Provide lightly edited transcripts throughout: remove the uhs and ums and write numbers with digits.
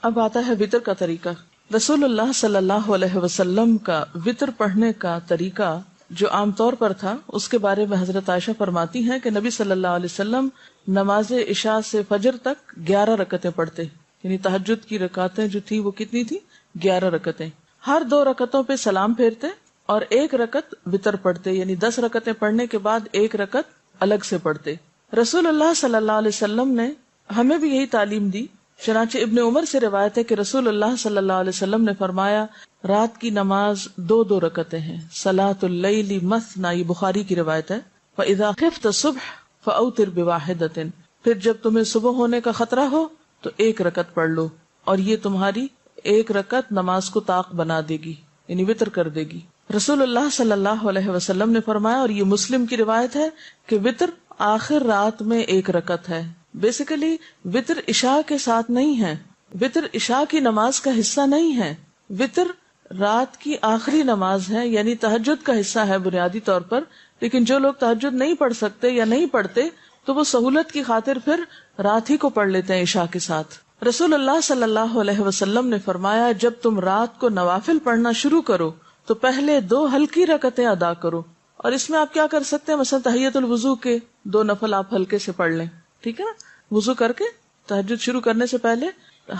اب آتا ہے وطر کا طریقہ. رسول اللہ صلی اللہ علیہ وسلم کا وطر پڑھنے کا طریقہ جو عام طور پر تھا، اس کے بارے میں حضرت عائشہ فرماتی ہیں کہ نبی صلی اللہ علیہ وسلم نماز عشاء سے فجر تک 11 رکعتیں پڑھتے، یعنی تہجد کی رکعتیں جو تھی وہ کتنی تھی؟ 11 رکعتیں. ہر 2 رکعتوں پہ سلام پھیرتے اور 1 رکعت وطر پڑھتے، یعنی 10 رکعتیں پڑھنے کے بعد 1 رکعت الگ سے پڑھتے. رسول اللہ صلی اللہ علیہ وسلم نے ہمیں بھی یہی تعلیم دی. چنانچہ ابن عمر سے روایت ہے کہ رسول اللہ صلی اللہ علیہ وسلم نے فرمایا رات کی نماز 2 رکعتیں ہیں. صلاۃ اللیل مثنی، یہ بخاری کی روایت ہے. فاذا خفت الصبح فاوتر بواحدۃ، پھر جب تمہیں صبح ہونے کا خطرہ ہو تو 1 رکعت پڑھ لو، اور یہ تمہاری 1 رکعت نماز کو طاق بنا دے گی، یعنی وطر کر دے گی. رسول اللہ صلی اللہ علیہ وسلم نے فرمایا، اور یہ مسلم کی روایت ہے، کہ وطر آخر رات میں 1 رکعت ہے. بیسیکلی وطر عشاء کے ساتھ نہیں ہے، وطر عشاء کی نماز کا حصہ نہیں ہے، وطر رات کی آخری نماز ہے، یعنی تہجد کا حصہ ہے بنیادی طور پر. لیکن جو لوگ تہجد نہیں پڑھ سکتے یا نہیں پڑھتے تو وہ سہولت کی خاطر پھر رات ہی کو پڑھ لیتے ہیں عشاء کے ساتھ. رسول اللہ صلی اللہ علیہ وسلم نے فرمایا جب تم رات کو نوافل پڑھنا شروع کرو تو پہلے 2 ہلکی رکعتیں ادا کرو. اور اس میں آپ کیا کر سکتے ہیں، مثلا تحیۃ الوضو کے 2 نفل آپ ہلکے سے پڑھ لیں، ٹھیک ہے نا. وضو کر کے تہجد شروع کرنے سے پہلے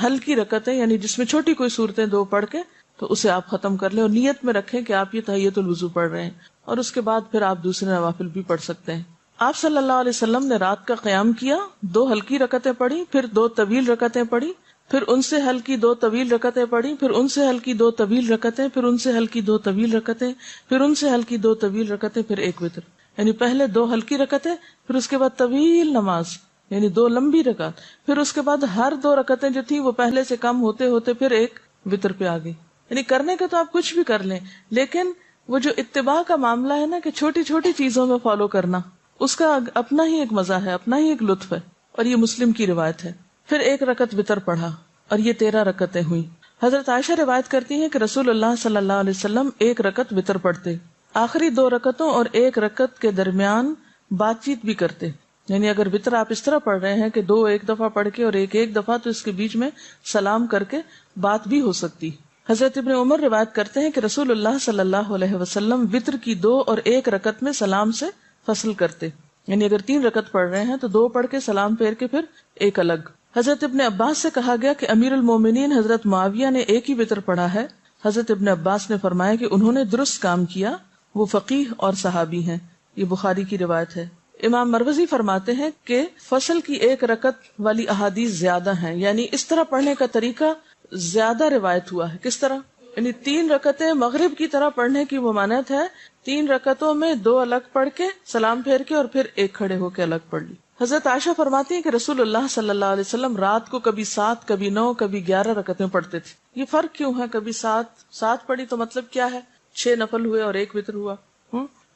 ہلکی رکعتیں، یعنی جس میں چھوٹی کوئی صورتیں 2 پڑھ کے تو اسے آپ ختم کر لیں، اور نیت میں رکھیں کہ آپ یہ تحیۃ الوضو پڑھ رہے ہیں، اور اس کے بعد پھر آپ دوسرے نوافل بھی پڑھ سکتے ہیں. آپ صلی اللہ علیہ وسلم نے رات کا قیام کیا، 2 ہلکی رکعتیں پڑھی، پھر 2 طویل رکعتیں پڑھی، پھر ان سے ہلکی 2 طویل رکعتیں پڑھی، پھر ان سے ہلکی 2 طویل رکعتیں، پھر ان سے ہلکی 2 طویل رکعتیں، پھر ان سے ہلکی 2 طویل رکعتیں، پھر 1 وتر. یعنی پہلے 2 ہلکی رکعتیں، پھر اس کے بعد طویل نماز، یعنی 2 لمبی رکعت، پھر اس کے بعد ہر 2 رکعتیں جو تھی وہ پہلے سے کم ہوتے ہوتے پھر 1 وتر پہ آ گئی. یعنی کرنے کے تو آپ کچھ بھی کر لیں، لیکن وہ جو اتباع کا معاملہ ہے نا، کہ چھوٹی چھوٹی چیزوں میں فالو کرنا، اس کا اپنا ہی ایک مزہ ہے، اپنا ہی ایک لطف ہے. اور یہ مسلم کی روایت ہے. پھر 1 رکعت وتر پڑھا اور یہ 13 رکعتیں ہوئی. حضرت عائشہ روایت کرتی ہیں کہ رسول اللہ صلی اللہ علیہ وسلم 1 رکعت وتر پڑھتے، آخری 2 رکعتوں اور 1 رکعت کے درمیان بات چیت بھی کرتے. یعنی اگر وتر آپ اس طرح پڑھ رہے ہیں کہ 2 ایک دفعہ پڑھ کے اور 1 ایک دفعہ، تو اس کے بیچ میں سلام کر کے بات بھی ہو سکتی. حضرت ابن عمر روایت کرتے ہیں کہ رسول اللہ صلی اللہ علیہ وسلم وتر کی 2 اور 1 رکعت میں سلام سے فصل کرتے. یعنی اگر 3 رکعت پڑھ رہے ہیں تو 2 پڑھ کے سلام پھیر کے پھر 1 الگ. حضرت ابن عباس سے کہا گیا کہ امیر المومنین حضرت معاویہ نے 1 ہی وتر پڑھا ہے. حضرت ابن عباس نے فرمایا کہ انہوں نے درست کام کیا، وہ فقیہ اور صحابی ہیں. یہ بخاری کی روایت ہے. امام مروزی فرماتے ہیں کہ فصل کی 1 رکعت والی احادیث زیادہ ہیں، یعنی اس طرح پڑھنے کا طریقہ زیادہ روایت ہوا ہے. کس طرح؟ یعنی 3 رکعتیں مغرب کی طرح پڑھنے کی ممانعت ہے، 3 رکعتوں میں 2 الگ پڑھ کے سلام پھیر کے اور پھر 1 کھڑے ہو کے الگ پڑھ لی. حضرت عائشہ فرماتی ہیں کہ رسول اللہ صلی اللہ علیہ وسلم رات کو کبھی 7، کبھی 9، کبھی 11 رکعتیں پڑھتے تھے. یہ فرق کیوں ہے؟ کبھی 7 پڑھی تو مطلب کیا ہے؟ 6 نفل ہوئے اور 1 وتر ہوا.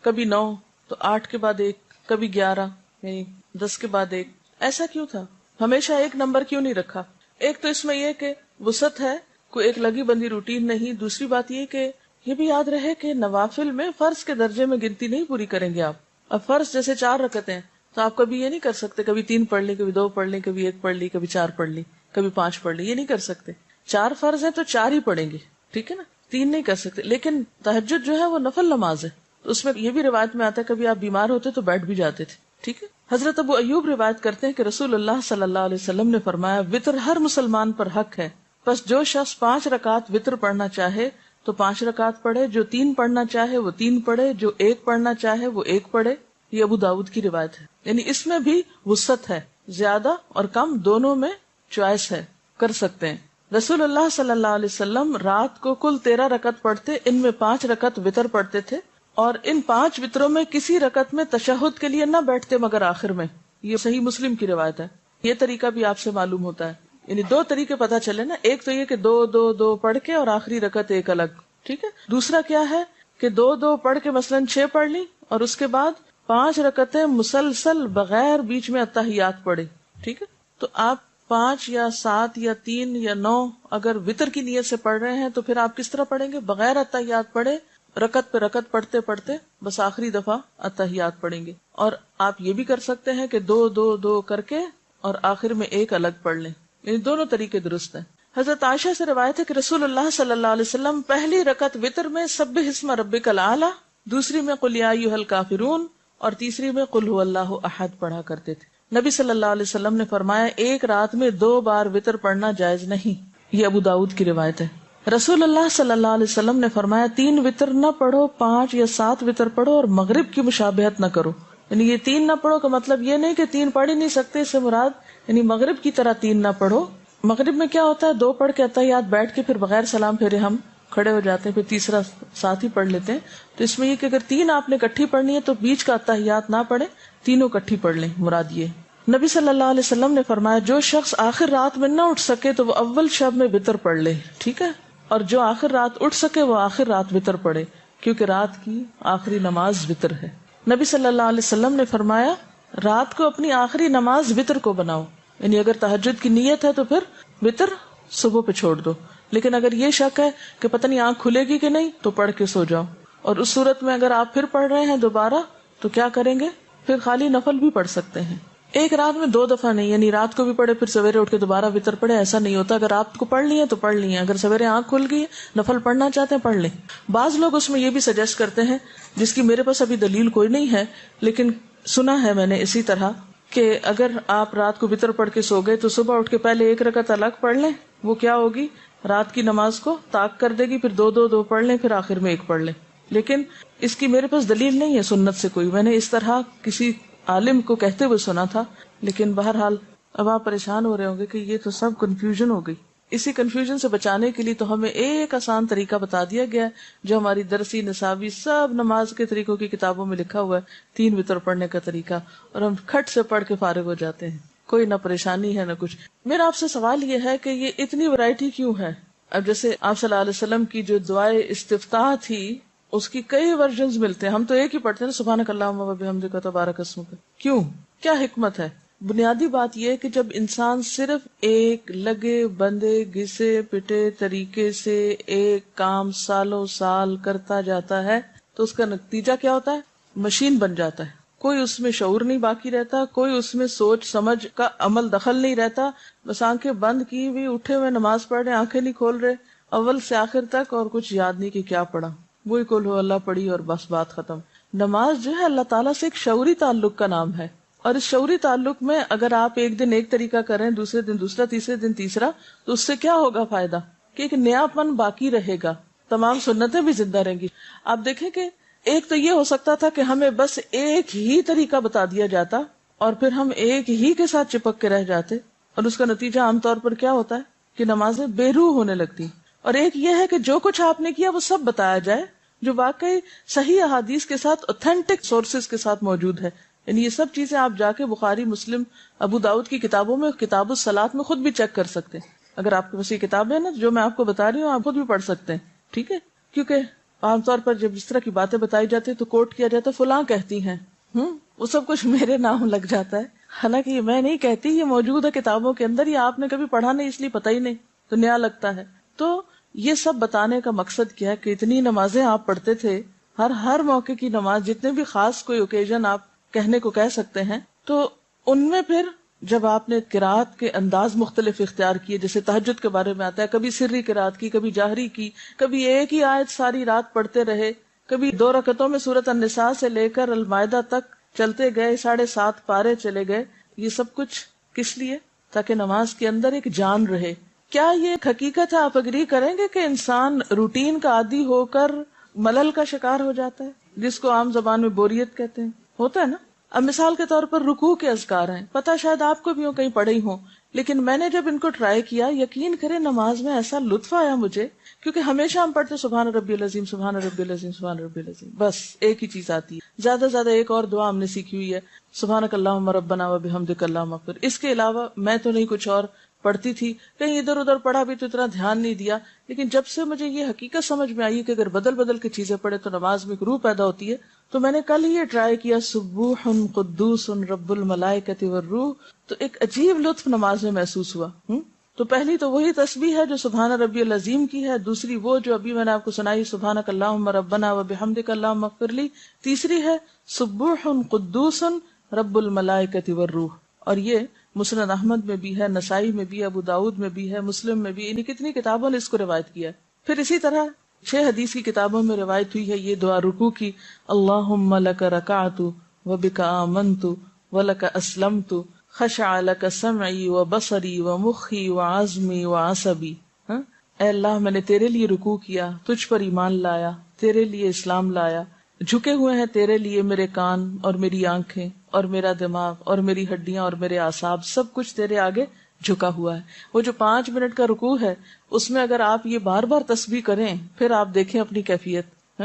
کبھی 9 تو 8 کے بعد 1، کبھی 11 یعنی 10 کے بعد 1. ایسا کیوں تھا؟ ہمیشہ 1 نمبر کیوں نہیں رکھا؟ ایک تو اس میں یہ کہ وسعت ہے، کوئی ایک لگی بندی روٹین نہیں. دوسری بات یہ کہ یہ بھی یاد رہے کہ نوافل میں فرض کے درجے میں گنتی نہیں پوری کریں گے آپ. اب فرض جیسے 4 رکعتیں ہیں تو آپ کبھی یہ نہیں کر سکتے کبھی 3 پڑھ لی، کبھی 2 پڑھ لی، کبھی 1 پڑھ لی، کبھی 4 پڑھ لی، کبھی 5 پڑھ لی. یہ نہیں کر سکتے. 4 فرض ہیں تو 4 ہی پڑھیں گے، ٹھیک ہے نا، 3 نہیں کر سکتے. لیکن تہجد جو ہے وہ نفل نماز ہے، اس میں یہ بھی روایت میں آتا ہے کبھی آپ بیمار ہوتے تو بیٹھ بھی جاتے تھے، ٹھیک ہے. حضرت ابو ایوب روایت کرتے ہیں کہ رسول اللہ صلی اللہ علیہ وسلم نے فرمایا وتر ہر مسلمان پر حق ہے، بس جو شخص 5 رکعت وتر پڑھنا چاہے تو 5 رکعت پڑھے، جو 3 پڑھنا چاہے وہ 3 پڑھے، جو 1 پڑھنا چاہے وہ 1 پڑھے. یہ ابو داؤد کی روایت ہے. یعنی اس میں بھی وسعت ہے، زیادہ اور کم دونوں میں چوائس ہے، کر سکتے ہیں. رسول اللہ صلی اللہ علیہ وسلم رات کو کل 13 رکعت پڑھتے، ان میں 5 رکعت وتر پڑھتے تھے، اور ان 5 وتروں میں کسی رکعت میں تشہد کے لیے نہ بیٹھتے مگر آخر میں. یہ صحیح مسلم کی روایت ہے. یہ طریقہ بھی آپ سے معلوم ہوتا ہے. یعنی 2 طریقے پتہ چلے نا، ایک تو یہ کہ 2 پڑھ کے اور آخری رکعت 1 الگ، ٹھیک ہے. دوسرا کیا ہے کہ 2 پڑھ کے مثلاً 6 پڑھ لی اور اس کے بعد 5 رکعتیں مسلسل بغیر بیچ میں اتحیات پڑھے، ٹھیک ہے. تو آپ 5 یا 7 یا 3 یا 9 اگر وتر کی نیت سے پڑھ رہے ہیں تو پھر آپ کس طرح پڑھیں گے؟ بغیر اتحیات پڑھے، رکعت پہ رکعت پڑھتے پڑھتے بس آخری دفعہ اتحیات پڑھیں گے. اور آپ یہ بھی کر سکتے ہیں کہ 2 کر کے اور آخر میں 1 الگ پڑھ لیں. یعنی دونوں طریقے درست ہیں. حضرت عائشہ سے روایت ہے کہ رسول اللہ صلی اللہ علیہ وسلم پہلی رکعت وتر میں سبح اسم ربک الاعلی، دوسری میں قل یا ایھا الکافرون اور تیسری میں قل ھو اللہ احد پڑھا کرتے تھے۔ نبی صلی اللہ علیہ وسلم نے فرمایا ایک رات میں 2 بار وتر پڑھنا جائز نہیں، یہ ابو داؤد کی روایت ہے۔ رسول اللہ صلی اللہ علیہ وسلم نے فرمایا 3 وتر نہ پڑھو، 5 یا 7 وتر پڑھو اور مغرب کی مشابہت نہ کرو۔ یعنی یہ 3 نہ پڑھو کا مطلب یہ نہیں کہ 3 پڑھ ہی نہیں سکتے، اس سے مراد یعنی مغرب کی طرح 3 نہ پڑھو۔ مغرب میں کیا ہوتا ہے 2 پڑھ کے اتحیات بیٹھ کے پھر بغیر سلام پھیرے ہم کھڑے ہو جاتے ہیں، پھر تیسرا ساتھ ہی پڑھ لیتے ہیں۔ تو اس میں یہ کہ اگر 3 آپ نے اکٹھی پڑھنی ہے تو بیچ کا اتحیات نہ پڑھے، تینوں اکٹھی پڑھ لیں، مراد یہ۔ نبی صلی اللہ علیہ وسلم نے فرمایا جو شخص آخر رات میں نہ اٹھ سکے تو وہ اول شب میں وتر پڑھ لے، ٹھیک ہے، اور جو آخر رات اٹھ سکے وہ آخر رات وتر پڑھے، کیونکہ رات کی آخری نماز وتر ہے۔ نبی صلی اللہ علیہ وسلم نے فرمایا رات کو اپنی آخری نماز وتر کو بناؤ، یعنی اگر تہجد کی نیت ہے تو پھر وتر صبح پہ چھوڑ دو، لیکن اگر یہ شک ہے کہ پتہ نہیں آنکھ کھلے گی کہ نہیں تو پڑھ کے سو جاؤ۔ اور اس صورت میں اگر آپ پھر پڑھ رہے ہیں دوبارہ تو کیا کریں گے، پھر خالی نفل بھی پڑھ سکتے ہیں، ایک رات میں 2 دفعہ نہیں، یعنی رات کو بھی پڑھے پھر سویرے اٹھ کے دوبارہ وتر پڑھے، ایسا نہیں ہوتا۔ اگر آپ کو پڑھ لی ہے تو پڑھ لی ہے، اگر سویرے آنکھ کھل گئی نفل پڑھنا چاہتے ہیں پڑھ لیں۔ بعض لوگ اس میں یہ بھی سجیسٹ کرتے ہیں، جس کی میرے پاس ابھی دلیل کوئی نہیں ہے لیکن سنا ہے میں نے اسی طرح، کہ اگر آپ رات کو وتر پڑھ کے سو گئے تو صبح اٹھ کے پہلے 1 رکعت الگ پڑھ لیں، وہ کیا ہوگی رات کی نماز کو طاق کر دے گی، پھر 2 پڑھ لیں، پھر آخر میں 1 پڑھ لیں۔ لیکن اس کی میرے پاس دلیل نہیں ہے سنت سے کوئی، میں نے اس طرح کسی عالم کو کہتے ہوئے سنا تھا، لیکن بہرحال اب آپ پریشان ہو رہے ہوں گے کہ یہ تو سب کنفیوژن ہو گئی۔ اسی کنفیوژن سے بچانے کے لیے تو ہمیں ایک آسان طریقہ بتا دیا گیا ہے جو ہماری درسی نصابی سب نماز کے طریقوں کی کتابوں میں لکھا ہوا ہے، 3 وتر پڑھنے کا طریقہ، اور ہم کھٹ سے پڑھ کے فارغ ہو جاتے ہیں، کوئی نہ پریشانی ہے نہ کچھ۔ میرا آپ سے سوال یہ ہے کہ یہ اتنی ورائٹی کیوں ہے؟ اب جیسے آپ صلی اللہ علیہ وسلم کی جو دعائے استفتاح تھی اس کی کئی ورژنز ملتے ہیں، ہم تو ایک ہی پڑھتے ہیں سبحانک اللہم و بحمدک تبارک اسمک، کیوں، کیا حکمت ہے؟ بنیادی بات یہ کہ جب انسان صرف ایک لگے بندے گھسے پٹے طریقے سے ایک کام سالوں سال کرتا جاتا ہے تو اس کا نتیجہ کیا ہوتا ہے؟ مشین بن جاتا ہے، کوئی اس میں شعور نہیں باقی رہتا، کوئی اس میں سوچ سمجھ کا عمل دخل نہیں رہتا، بس آنکھیں بند کی ہوئی اٹھے ہوئے نماز پڑھ رہے، آنکھیں نہیں کھول رہے اول سے آخر تک، اور کچھ یاد نہیں کہ کیا پڑھا، وہی قل ھو اللہ پڑھی اور بس بات ختم۔ نماز جو ہے اللہ تعالیٰ سے ایک شعوری تعلق کا نام ہے، اور اس شعوری تعلق میں اگر آپ ایک دن ایک طریقہ کریں، دوسرے دن دوسرا، تیسرے دن تیسرا، تو اس سے کیا ہوگا فائدہ کہ ایک نیا پن باقی رہے گا، تمام سنتیں بھی زندہ رہیں گی۔ آپ دیکھیں کہ ایک تو یہ ہو سکتا تھا کہ ہمیں بس ایک ہی طریقہ بتا دیا جاتا اور پھر ہم ایک ہی کے ساتھ چپک کے رہ جاتے، اور اس کا نتیجہ عام طور پر کیا ہوتا ہے کہ نمازیں بے روح ہونے لگتی۔ اور ایک یہ ہے کہ جو کچھ آپ نے کیا وہ سب بتایا جائے جو واقعی صحیح احادیث کے ساتھ اوتھینٹک سورسز کے ساتھ موجود ہے، یعنی یہ سب چیزیں آپ جا کے بخاری، مسلم، ابو داؤد کی کتابوں میں، کتاب الصلاۃ میں خود بھی چیک کر سکتے ہیں۔ اگر آپ کے پاس یہ کتاب ہے نا جو میں آپ کو بتا رہی ہوں آپ خود بھی پڑھ سکتے ہیں، ٹھیک ہے، کیونکہ عام طور پر جب اس طرح کی باتیں بتائی جاتی ہیں تو کوٹ کیا جاتا ہے فلاں کہتی ہیں، وہ سب کچھ میرے نام لگ جاتا ہے، حالانکہ یہ میں نہیں کہتی، یہ موجود ہے کتابوں کے اندر، یہ آپ نے کبھی پڑھا نہیں اس لیے پتہ ہی نہیں، تو نیا لگتا ہے۔ تو یہ سب بتانے کا مقصد کیا ہے کہ اتنی نمازیں آپ پڑھتے تھے، ہر موقع کی نماز، جتنے بھی خاص کوئی اوکیزن آپ کہنے کو کہہ سکتے ہیں، تو ان میں پھر جب آپ نے قرات کے انداز مختلف اختیار کیے، جیسے تہجد کے بارے میں آتا ہے، کبھی سری قرات کی، کبھی جاہری کی، کبھی ایک ہی آیت ساری رات پڑھتے رہے، کبھی 2 رکعتوں میں سورۃ النساء سے لے کر المائدہ تک چلتے گئے، 7.5 پارے چلے گئے، یہ سب کچھ کس لیے؟ تاکہ نماز کے اندر ایک جان رہے۔ کیا یہ ایک حقیقت ہے، آپ اگری کریں گے کہ انسان روٹین کا عادی ہو کر ملل کا شکار ہو جاتا ہے، جس کو عام زبان میں بوریت کہتے ہیں، ہوتا ہے نا؟ اب مثال کے طور پر رکوع کے اذکار ہیں، پتہ شاید آپ کو بھی کہیں پڑھے ہی ہوں، لیکن میں نے جب ان کو ٹرائی کیا، یقین کریں نماز میں ایسا لطف آیا مجھے، کیونکہ ہمیشہ ہم پڑھتے سبحان ربی العظیم، سبحان ربی العظیم، سبحان ربی العظیم، بس ایک ہی چیز آتی ہے، زیادہ سے زیادہ ایک اور دعا ہم نے سیکھی ہوئی ہے، سبحانک اللہم ربنا و بحمدک اللہم اغفر، اس کے علاوہ میں تو نہیں کچھ اور پڑھتی تھی، کہیں ادھر ادھر پڑھا بھی تو اتنا دھیان نہیں دیا، لیکن جب سے مجھے یہ حقیقت سمجھ میں آئی کہ اگر بدل بدل کے چیزیں پڑھے تو نماز میں ایک روح پیدا ہوتی ہے، تو میں نے کل ہی یہ ٹرائی کیا، سبوح قدوس رب الملائکۃ والروح، تو ایک عجیب لطف نماز میں محسوس ہوا۔ تو پہلی تو وہی تسبیح ہے جو سبحان ربی العظیم کی ہے، دوسری وہ جو ابھی میں نے آپ کو سنائی سبحانک اللہم ربنا و بحمدک اللہم اغفر لی، تیسری ہے سبوح قدوس رب الملائکۃ والروح، اور یہ مسند احمد میں بھی ہے، نسائی میں بھی ہے، ابو داؤد میں بھی ہے، مسلم میں بھی، یعنی کتنی کتابوں نے اس کو روایت کیا ہے۔ پھر اسی طرح 6 حدیث کی کتابوں میں روایت ہوئی ہے یہ دعا رکوع کی، اللہم لک رکعت وبک آمنت ولک اسلمت خشع لک سمعی وبصری ومخی وعظمی وعصبی۔ اے اللہ میں نے تیرے لیے رکوع کیا، تجھ پر ایمان لایا، تیرے لیے اسلام لایا، جھکے ہوئے ہیں تیرے لیے میرے کان اور میری آنکھیں اور میرا دماغ اور میری ہڈیاں اور میرے اعصاب، سب کچھ تیرے آگے جھکا ہوا ہے۔ وہ جو 5 منٹ کا رکوع ہے اس میں اگر آپ یہ بار بار تسبیح کریں پھر آپ دیکھیں اپنی کیفیت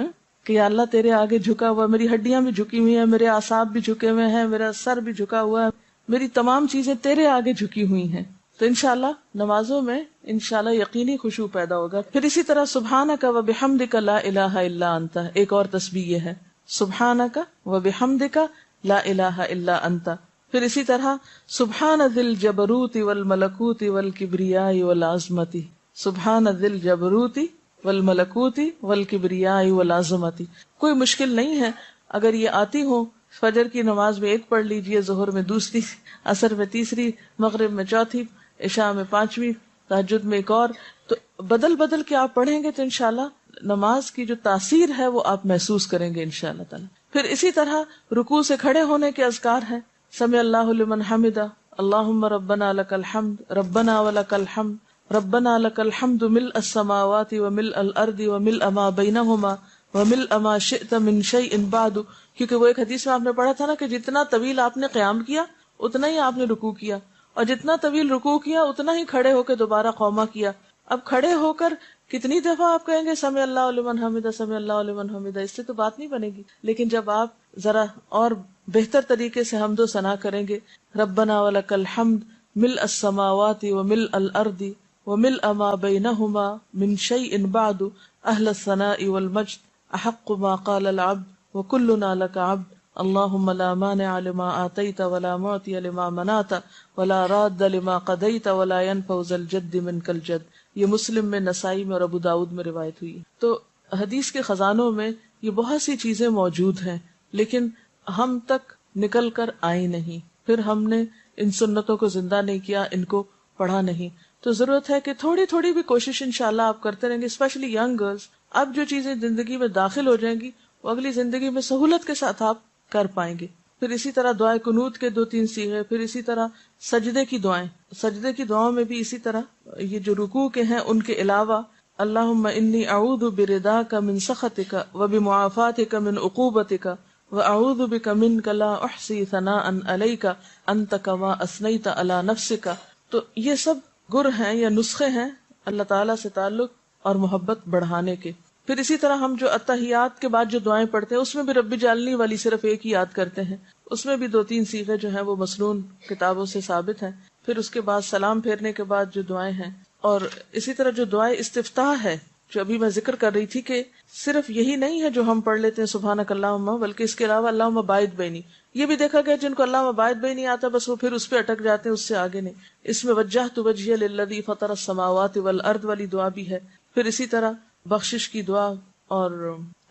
کہ یا اللہ تیرے آگے جھکا ہوا، میری ہڈیاں بھی جھکی ہوئی ہیں، میرے اعصاب بھی جھکے ہوئے ہیں، میرا سر بھی جھکا ہوا ہے، میری تمام چیزیں تیرے آگے جھکی ہوئی ہیں۔ تو انشاءاللہ نمازوں میں انشاءاللہ یقینی خشوع پیدا ہوگا۔ پھر اسی طرح سبحانک و بحمدک لا الہ الا انت، ایک اور تسبیح یہ ہے سبحانک و بحمدک لا الہ الا انت۔ پھر اسی طرح سبحان ذی الجبروت والملکوت والکبریاء والعظمت، سبحان ذی الجبروت والملکوت والکبریاء والعظمت۔ کوئی مشکل نہیں ہے، اگر یہ آتی ہو، فجر کی نماز میں 1 پڑھ لیجئے، ظہر میں 2، عصر میں 3، مغرب میں 4، عشاء میں 5، تہجد میں 1 اور، تو بدل بدل کے آپ پڑھیں گے تو انشاءاللہ نماز کی جو تاثیر ہے وہ آپ محسوس کریں گے انشاءاللہ تعالی۔ پھر اسی طرح رکوع سے کھڑے ہونے کے اذکار ہیں، سمع اللہ لمن حمدہ، اللہم ربنا لک الحمد ربنا ولک الحمد ربنا لک الحمد ملء السماوات وملء الارض وملء ما بینہما وملء ما شئت من شیء بعد، کیونکہ وہ ایک حدیث میں آپ نے پڑھا تھا نا کہ جتنا طویل آپ نے قیام کیا اتنا ہی آپ نے رکوع کیا، اور جتنا طویل رکوع کیا اتنا ہی کھڑے ہو کے دوبارہ قومہ کیا۔ اب کھڑے ہو کر کتنی دفعہ آپ کہیں گے سمع اللہ لمن حمدہ سمع اللہ لمن حمدہ، اس سے تو بات نہیں بنے گی، لیکن جب آپ ذرا اور بہتر طریقے سے حمد و ثنا کریں گے، ربنا ولک الحمد ملء السماوات وملء الارض وملء ما بینہما من شیء بعد اہل الثناء والمجد احق ما قال العبد وکلنا لک عبد اللہم لا مانع لما آتیت ولا معطی لما منعت ولا راد لما قضیت ولا ينفع ذا الجد منک الجد۔ یہ مسلم میں، نسائی میں اور ابو داؤد میں روایت ہوئی ہے۔ تو حدیث کے خزانوں میں یہ بہت سی چیزیں موجود ہیں، لیکن ہم تک نکل کر آئی نہیں، پھر ہم نے ان سنتوں کو زندہ نہیں کیا، ان کو پڑھا نہیں۔ تو ضرورت ہے کہ تھوڑی تھوڑی بھی کوشش انشاءاللہ آپ کرتے رہیں گے، اسپیشلی ینگ گرلز۔ اب جو چیزیں زندگی میں داخل ہو جائیں گی وہ اگلی زندگی میں سہولت کے ساتھ آپ کر پائیں گے۔ پھر اسی طرح دعائے قنوت کے 2-3 صیغے، پھر اسی طرح سجدے کی دعائیں، سجدے کی دعاؤں میں بھی اسی طرح یہ جو رکوع کے ہیں ان کے علاوہ اللہم انی اعوذ برضاک من سخطک وبمعافاتک من عقوبتک واعوذ بک منک لا احصی ثناء علیک انت کما اثنیت علی نفسک۔ تو یہ سب گر ہیں یا نسخے ہیں اللہ تعالیٰ سے تعلق اور محبت بڑھانے کے۔ پھر اسی طرح ہم جو اتحیات کے بعد جو دعائیں پڑھتے ہیں اس میں بھی رب جعلنی والی صرف ایک ہی یاد کرتے ہیں، اس میں بھی 2-3 صیغے جو ہیں وہ مسنون کتابوں سے ثابت ہیں۔ پھر اس کے بعد سلام پھیرنے کے بعد جو دعائیں ہیں، اور اسی طرح جو دعائیں استفتاح ہے جو ابھی میں ذکر کر رہی تھی کہ صرف یہی نہیں ہے جو ہم پڑھ لیتے ہیں سبحانک اللہم، بلکہ اس کے علاوہ اللہم باعث بینی، یہ بھی دیکھا گیا جن کو اللہم باعث بینی آتا بس وہ پھر اس پہ اٹک جاتے ہیں، اس سے آگے نہیں۔ اس میں وجہت وجہی للذی فطر السماوات والارض والی دعا بھی ہے۔ پھر اسی طرح بخشش کی دعا اور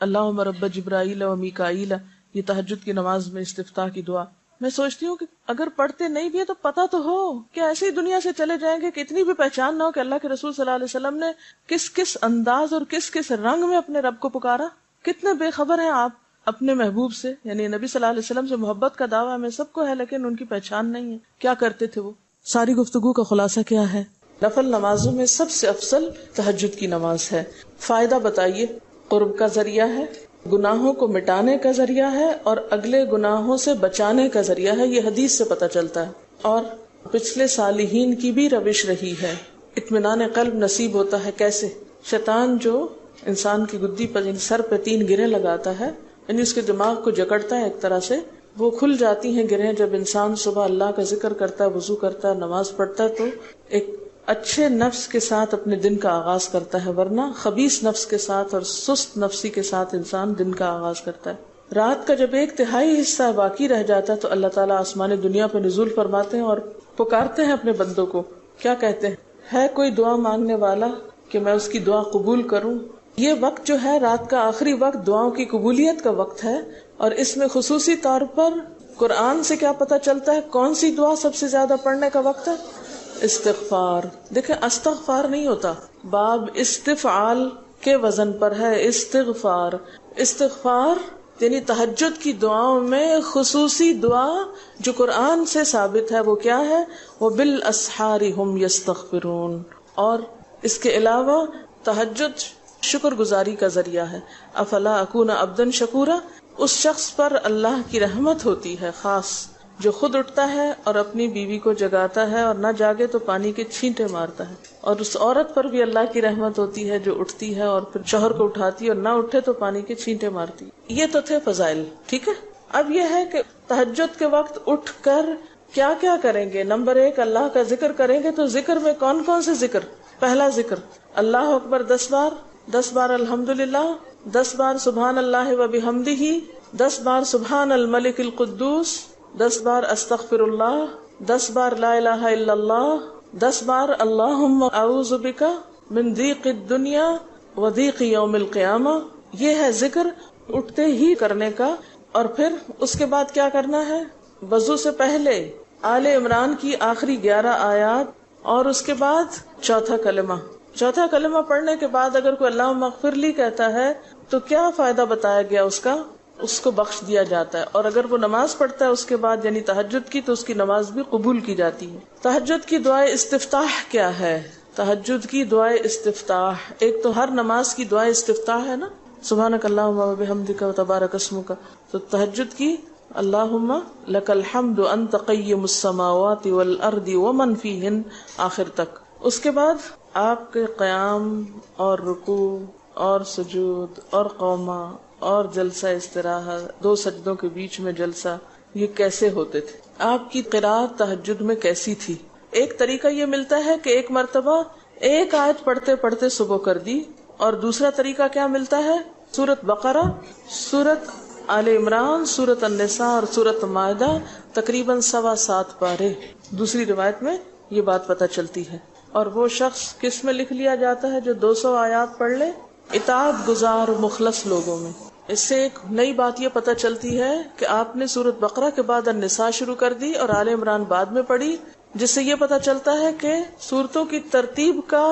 اللہم رب جبرائیل و میکائیل، یہ تہجد کی نماز میں استفتاح کی دعا۔ میں سوچتی ہوں کہ اگر پڑھتے نہیں بھی ہے تو پتہ تو ہو کہ ایسے ہی دنیا سے چلے جائیں گے کہ اتنی بھی پہچان نہ ہو کہ اللہ کے رسول صلی اللہ علیہ وسلم نے کس کس انداز اور کس کس رنگ میں اپنے رب کو پکارا۔ کتنے بے خبر ہیں آپ اپنے محبوب سے، یعنی نبی صلی اللہ علیہ وسلم سے محبت کا دعویٰ ہمیں سب کو ہے لیکن ان کی پہچان نہیں ہے۔ کیا کرتے تھے وہ؟ ساری گفتگو کا خلاصہ کیا ہے؟ نفل نمازوں میں سب سے افضل تہجد کی نماز ہے۔ فائدہ بتائیے؟ قرب کا ذریعہ ہے، گناہوں کو مٹانے کا ذریعہ ہے، اور اگلے گناہوں سے بچانے کا ذریعہ ہے، یہ حدیث سے پتہ چلتا ہے، اور پچھلے صالحین کی بھی روش رہی ہے۔ اطمینان قلب نصیب ہوتا ہے کیسے؟ شیطان جو انسان کی گدی پر سر پہ 3 گریں لگاتا ہے، یعنی اس کے دماغ کو جکڑتا ہے ایک طرح سے، وہ کھل جاتی ہیں گرہیں جب انسان صبح اللہ کا ذکر کرتا ہے، وضو کرتا ہے، نماز پڑھتا ہے، تو ایک اچھے نفس کے ساتھ اپنے دن کا آغاز کرتا ہے، ورنہ خبیث نفس کے ساتھ اور سست نفسی کے ساتھ انسان دن کا آغاز کرتا ہے۔ رات کا جب 1/3 حصہ باقی رہ جاتا ہے تو اللہ تعالیٰ آسمان دنیا پہ نزول فرماتے ہیں اور پکارتے ہیں اپنے بندوں کو۔ کیا کہتے ہیں؟ ہے کوئی دعا مانگنے والا کہ میں اس کی دعا قبول کروں؟ یہ وقت جو ہے رات کا آخری وقت دعاؤں کی قبولیت کا وقت ہے، اور اس میں خصوصی طور پر قرآن سے کیا پتہ چلتا ہے کون سی دعا سب سے زیادہ پڑھنے کا وقت ہے؟ استغفار. دیکھیں استغفار نہیں ہوتا، باب استفعال کے وزن پر ہے استغفار. استغفار یعنی تہجد کی دعاؤں میں خصوصی دعا جو قرآن سے ثابت ہے وہ کیا ہے؟ وَبِالْأَسْحَارِ هُمْ يَسْتَغْفِرُونَ. اور اس کے علاوہ تہجد شکر گزاری کا ذریعہ ہے. افلا اکون عبدا شکورا، اس شخص پر اللہ کی رحمت ہوتی ہے خاص جو خود اٹھتا ہے اور اپنی بیوی کو جگاتا ہے اور نہ جاگے تو پانی کے چھینٹے مارتا ہے. اور اس عورت پر بھی اللہ کی رحمت ہوتی ہے جو اٹھتی ہے اور پھر شوہر کو اٹھاتی ہے اور نہ اٹھے تو پانی کے چھینٹے مارتی. یہ تو تھے فضائل. ٹھیک ہے، اب یہ ہے کہ تہجد کے وقت اٹھ کر کیا کیا کریں گے. نمبر 1 اللہ کا ذکر کریں گے. تو ذکر میں کون کون سے ذکر؟ پہلا ذکر اللہ اکبر 10 بار، 10 بار الحمدللہ، 10 بار سبحان اللہ و بحمدہ، 10 بار سبحان الملک القدوس، 10 بار استغفر اللہ، 10 بار لا الہ الا اللہ، 10 بار اللہم اعوذ بک من ضیق الدنیا و ضیق یوم القیامہ. یہ ہے ذکر اٹھتے ہی کرنے کا. اور پھر اس کے بعد کیا کرنا ہے؟ وضو سے پہلے آل عمران کی آخری 11 آیات اور اس کے بعد چوتھا کلمہ. چوتھا کلمہ پڑھنے کے بعد اگر کوئی اللہم اغفر لی کہتا ہے تو کیا فائدہ بتایا گیا اس کا؟ اس کو بخش دیا جاتا ہے. اور اگر وہ نماز پڑھتا ہے اس کے بعد یعنی تہجد کی تو اس کی نماز بھی قبول کی جاتی ہے. تہجد کی دعائے استفتاح کیا ہے؟ تہجد کی دعائے استفتاح، ایک تو ہر نماز کی دعائے استفتاح ہے نا، سبحانک اللہم و بحمدک و تبارک اسمک. تو تہجد کی اللہم لک الحمد انت قیم السماوات والارض ومن فیہن آخر تک. اس کے بعد آپ کے قیام اور رکوع اور سجود اور قومہ اور جلسہ استراحت، 2 سجدوں کے بیچ میں جلسہ، یہ کیسے ہوتے تھے؟ آپ کی قرات تہجد میں کیسی تھی؟ ایک طریقہ یہ ملتا ہے کہ ایک مرتبہ ایک آیت پڑھتے پڑھتے صبح کر دی. اور دوسرا طریقہ کیا ملتا ہے؟ سورۃ بقرہ، سورۃ آل عمران، سورۃ النساء اور سورۃ مائدہ تقریباً 7.25 پارے. دوسری روایت میں یہ بات پتہ چلتی ہے. اور وہ شخص کس میں لکھ لیا جاتا ہے جو 200 آیات پڑھ لے؟ اطاعت گزار مخلص لوگوں میں. اس سے ایک نئی بات یہ پتہ چلتی ہے کہ آپ نے سورۃ بقرہ کے بعد النساء شروع کر دی اور آل عمران بعد میں پڑھی، جس سے یہ پتہ چلتا ہے کہ سورتوں کی ترتیب کا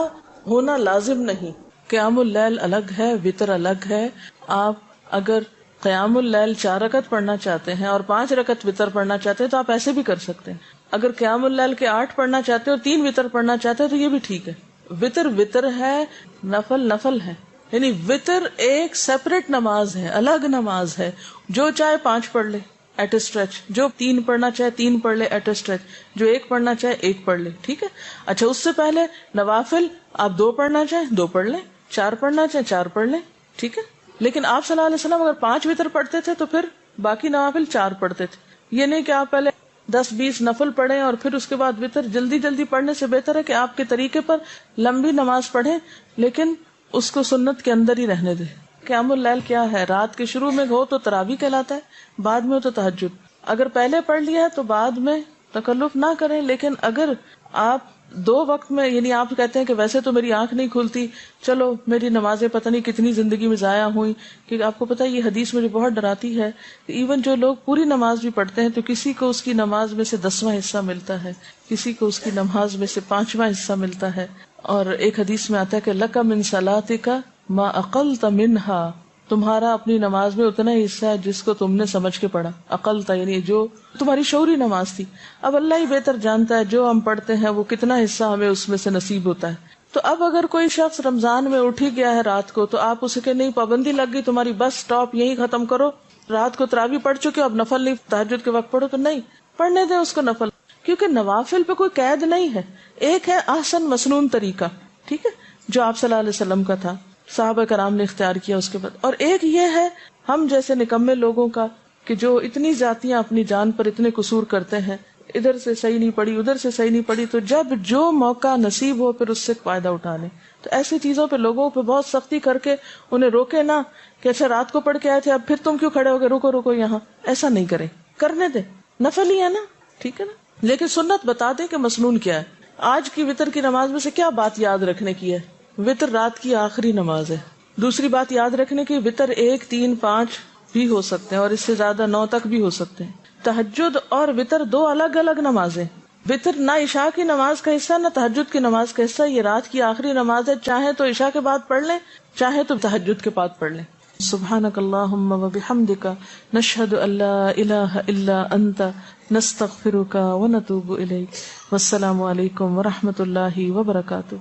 ہونا لازم نہیں. قیام اللیل الگ ہے، وتر الگ ہے. آپ اگر قیام اللیل 4 رکعت پڑھنا چاہتے ہیں اور 5 رکعت وتر پڑھنا چاہتے ہیں تو آپ ایسے بھی کر سکتے ہیں. اگر قیام اللیل کے 8 پڑھنا چاہتے ہیں اور 3 وتر پڑھنا چاہتے ہیں تو یہ بھی ٹھیک ہے. وتر ہے، نفل ہے. یعنی وتر ایک سیپریٹ نماز ہے، الگ نماز ہے. جو چاہے 5 پڑھ لے ایٹ اے اسٹریچ، جو 3 پڑھنا چاہے 3 پڑھ لے ایٹ اے اسٹریچ، جو 1 پڑھنا چاہے 1 پڑھ لے. ٹھیک ہے. اچھا، اس سے پہلے نوافل آپ 2 پڑھنا چاہیں 2 پڑھ لیں، 4 پڑھنا چاہیں 4 پڑھ لیں. ٹھیک ہے. لیکن آپ صلی اللہ علیہ وسلم اگر 5 وتر پڑھتے تھے تو پھر باقی نوافل 4 پڑھتے تھے. یہ نہیں کہ آپ پہلے 10-20 نفل پڑھیں اور پھر اس کے بعد وتر. جلدی پڑھنے سے بہتر ہے کہ آپ کے طریقے پر لمبی نماز پڑھیں لیکن اس کو سنت کے اندر ہی رہنے دیں. قیام اللیل کیا ہے؟ رات کے شروع میں ہو تو تراویح کہلاتا ہے، بعد میں ہو تو تہجد. اگر پہلے پڑھ لیا ہے تو بعد میں تکلف نہ کریں. لیکن اگر آپ 2 وقت میں، یعنی آپ کہتے ہیں کہ ویسے تو میری آنکھ نہیں کھلتی، چلو میری نمازیں پتہ نہیں کتنی زندگی میں ضائع ہوئی، کیونکہ آپ کو پتہ یہ حدیث مجھے بہت ڈراتی ہے. ایون جو لوگ پوری نماز بھی پڑھتے ہیں تو کسی کو اس کی نماز میں سے 10واں حصہ ملتا ہے، کسی کو اس کی نماز میں سے 5واں حصہ ملتا ہے. اور ایک حدیث میں آتا ہے کہ لک من صلاتک ما اقلت منہا، تمہارا اپنی نماز میں اتنا ہی حصہ ہے جس کو تم نے سمجھ کے پڑھا. اقلتا یعنی جو تمہاری شعوری نماز تھی. اب اللہ ہی بہتر جانتا ہے جو ہم پڑھتے ہیں وہ کتنا حصہ ہمیں اس میں سے نصیب ہوتا ہے. تو اب اگر کوئی شخص رمضان میں اٹھ ہی گیا ہے رات کو تو آپ اسے کہ نہیں پابندی لگ گئی تمہاری، بس سٹاپ یہی ختم کرو، رات کو تراویح پڑھ چکے اب نفل نہیں، تہجد کے وقت پڑھو، تو نہیں، پڑھنے دیں اس کو نفل. کیونکہ نوافل پہ کوئی قید نہیں ہے. ایک ہے احسن مسنون طریقہ، ٹھیک ہے، جو آپ صلی اللہ علیہ وسلم کا تھا، صحابہ کرام نے اختیار کیا اس کے بعد. اور ایک یہ ہے ہم جیسے نکمے لوگوں کا کہ جو اتنی ذاتیاں اپنی جان پر اتنے قصور کرتے ہیں، ادھر سے صحیح نہیں پڑی ادھر سے صحیح نہیں پڑی، تو جب جو موقع نصیب ہو پھر اس سے فائدہ اٹھانے. تو ایسی چیزوں پہ لوگوں پہ بہت سختی کر کے انہیں روکے نہ کہ اچھا رات کو پڑھ کے آئے تھے اب پھر تم کیوں کھڑے ہو گئے، رکو یہاں، ایسا نہیں کریں، کرنے دیں، نفل ہی ہے نا، ٹھیک ہے نا. لیکن سنت بتا دیں کہ مسنون کیا ہے. آج کی وتر کی نماز میں سے کیا بات یاد رکھنے کی ہے؟ وتر رات کی آخری نماز ہے. دوسری بات یاد رکھنے کی، وتر 1، 3، 5 بھی ہو سکتے ہیں اور اس سے زیادہ 9 تک بھی ہو سکتے ہیں. تہجد اور وطر دو الگ الگ نمازیں. وطر نہ عشاء کی نماز کا حصہ نہ تہجد کی نماز کا حصہ. یہ رات کی آخری نماز ہے. چاہے تو عشاء کے بعد پڑھ لیں, چاہے تو تہجد کے بعد پڑھ لیں. سبحانک اللہم و بحمدک نشہد ان لا الہ الا انت نستغفرک و نتوب الیک. والسلام علیکم و رحمۃ اللہ وبرکاتہ.